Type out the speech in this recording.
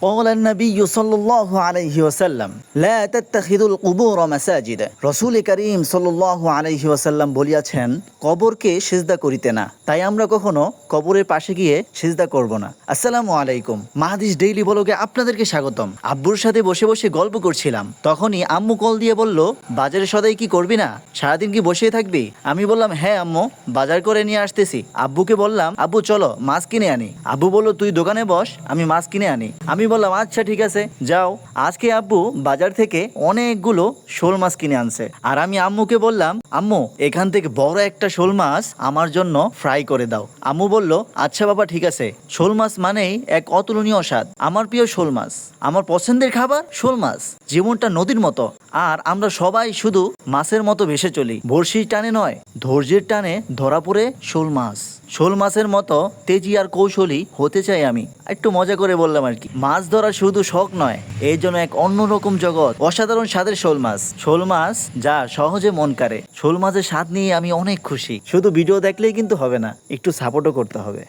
قال النبي صلى الله عليه وسلم لا تتخذوا القبور مساجد রসুল করিম সাল্লাল্লাহু আলাইহি ওয়াসাল্লাম বলিয়াছেন কবরকে সিজদা করিতে না, তাই আমরা কখনো কবরের পাশে গিয়ে সিজদা করব না। আসসালামু আলাইকুম, মাহাদিস ডেইলি ব্লগে আপনাদেরকে স্বাগতম। আব্বুর সাথে বসে বসে গল্প করছিলাম, তখনই আম্মু কল দিয়ে বলল বাজারে সদাই কি করবি না, সারাদিন কি বসে থাকবি? আমি বললাম হ্যাঁ আম্মু, বাজার করে নিয়ে আসতেছি। আব্বুকে বললাম আব্বু চলো মাছ কিনে আনি। আব্বু বলল তুই দোকানে বস, আমি মাছ কিনে আনি। আমি বললাম আচ্ছা ঠিক আছে যাও। আজকে আব্বু বাজার থেকে অনেকগুলো শোল মাছ কিনে আনছে, আর আমি আম্মুকে বললাম আম্মু এখান থেকে বড় একটা শোল মাছ আমার জন্য ফ্রাই করে দাও। আম্মু বলল আচ্ছা বাবা ঠিক আছে। শোল মাছ মানেই এক অতুলনীয় স্বাদ, আমার প্রিয় শোল মাছ, আমার পছন্দের খাবার শোল মাছ। জীবনটা নদীর মতো, আর আমরা সবাই শুধু মাছের মতো ভেসে চলি। বড়শির টানে নয়, ধৈর্যের টানে ধরা পড়ে শোল মাছ। শোল মাছের মতো তেজি আর কৌশলী হতে চাই আমি। একটু মজা করে বললাম আর কি। মাছ ধরা শুধু শখ নয়, এই জন্য এক অন্যরকম জগৎ। অসাধারণ স্বাদের শোল মাছ, শোল মাছ যা সহজে মন কাড়ে। শোল মাছের স্বাদ নিয়ে আমি অনেক খুশি। শুধু ভিডিও দেখলেই কিন্তু হবে না, একটু সাপোর্টও করতে হবে।